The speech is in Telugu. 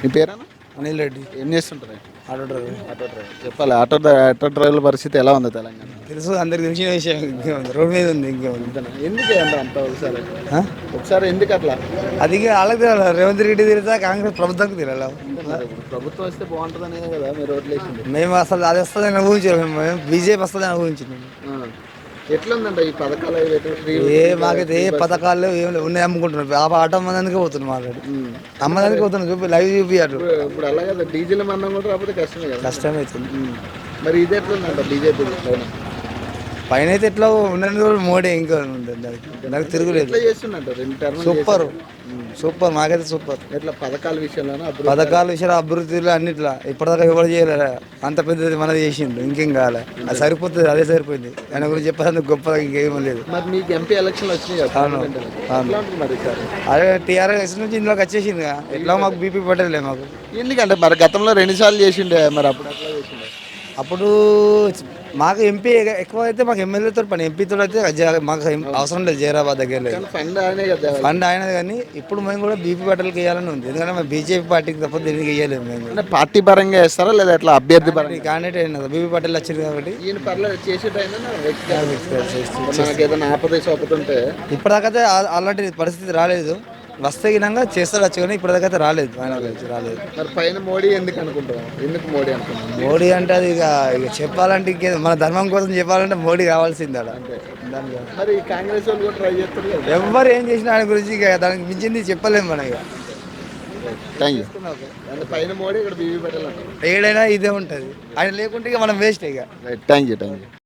మీ పేరేనా? అనిల్ రెడ్డి. ఏం చేస్తుంటారు? Auto driver. Auto driver. చెప్పాలి, ఆటో డ్రైవర్ల పరిస్థితి ఎలా ఉంది తెలంగాణ? తెలుసు, అందరికి తెలిసిన విషయం. ఇంకేముంది, రోడ్ మీద ఉంది. ఇంకేముంది. అంతేనా? ఎందుకు అంత ఒకసారి ఆ? ఒకసారి ఎందుకు అట్లా? అది వాళ్ళకి తెలియాలి. రేవంత్ రెడ్డి తిరుగుతా కాంగ్రెస్ ప్రభుత్వానికి తెలియాలి. మరి ఇప్పుడు ప్రభుత్వం వస్తే బాగుంటుందనే కదా మీరు ఓట్లు వేసింది. మేము అసలు అది వస్తుందని ఊహించాము. మేము బీజేపీ వస్తుందని ఊహించినాము. ఎట్లుందంట ఈ పథకాలు? మాకైతే ఏ పథకాలు ఏం ఉన్నాయి అమ్ముకుంటున్నారు. ఆటో అమ్మదానికే పోతున్నాం. మాట్లాడి అమ్మదానికి పోతున్నాం. చూపి లైవ్ చూపియారు. ఇప్పుడు అలా కదా, డీజిల్ మందం కూడా రాకపోతే కష్టమే కదా. కష్టమవుతుంది. మరి ఇది ఎట్లుందంట బీజేపీ పైన అయితే ఎట్లా ఉన్నది కూడా మోడీ ఇంకా దానికి తిరుగులేదు. ఎట్లా చేస్తుందంట? 2 టర్మ్ సూపర్ సూపర్, మాకైతే సూపర్. ఎట్లా పథకాల విషయంలో పథకాల విషయాలు అభివృద్ధిలో అన్నిట్లా ఇప్పటిదాకా ఎవరు చేయలేరా? అంత పెద్దది మనది చేసిండు. ఇంకేం కావాలి? అది సరిపోతుంది, అదే సరిపోయింది. ఆయన గురించి చెప్పాలంటే గొప్పగా ఇంకేమీ లేదు. మరి మీకు ఎంపీ ఎలక్షన్లు వచ్చినాయి కదా? అవును. అదే టీఆర్ఎస్ నుంచి ఇందులోకి వచ్చేసింది. ఎట్లా మాకు బీపీ పట్టలే మాకు. ఎందుకంటే మరి గతంలో 2 సార్లు చేసిండే, మరి అప్పుడు ఎట్లా చేసిండే? అప్పుడు మాకు ఎంపీ ఎక్కువ అయితే మాకు ఎమ్మెల్యేతో పని, ఎంపీతో అయితే మాకు అవసరం లేదు. జైరాబాద్ దగ్గర లేదు. ఫండ్ ఆయనే కదా. ఫండ్ అయినది కానీ ఇప్పుడు మేము కూడా బీపీ పట్టలకి వేయాలని ఉంది. ఎందుకంటే మేము బీజేపీ పార్టీకి తప్ప దీనికి వేయలేము. మేము అంటే పార్టీ పరంగా వేస్తారా లేదా ఎట్లా అభ్యర్థి పరంగా? క్యాండిడేట్ అయినా బీపీ పట్టేలు వచ్చింది కాబట్టి ఈయన పర్లేదు చేసేటైనా మనకి ఏదైనా ఆపదేశం ఇప్పటిదాకైతే అలాంటి పరిస్థితి రాలేదు. వస్తే గినంగా చేస్తాడు వచ్చు, కానీ ఇప్పటిదాకైతే రాలేదు. రాలేదు. మరి పైన మోడీ ఎందుకు అనుకుంటున్నాం? ఎందుకు మోడీ అనుకుంటున్నాం? మోడీ అంటే అది ఇక చెప్పాలంటే ఇంకేదో మన ధర్మం కోసం చెప్పాలంటే మోడీ కావాల్సింది. మరి కాంగ్రెస్ వాళ్ళు కూడా ట్రై చేస్తారు కదా. ఎవరు ఏం చేసినా ఆయన గురించి ఇక దానికి మించింది చెప్పలేము మనం. ఇక థ్యాంక్ యూ. అంటే పైన మోడీ, ఇక్కడ బీబీ పటేల్ అంటారు. ఏడైనా ఇదే ఉంటుంది. ఆయన లేకుంటే ఇక మనం వేస్ట్. ఇక థ్యాంక్ యూ.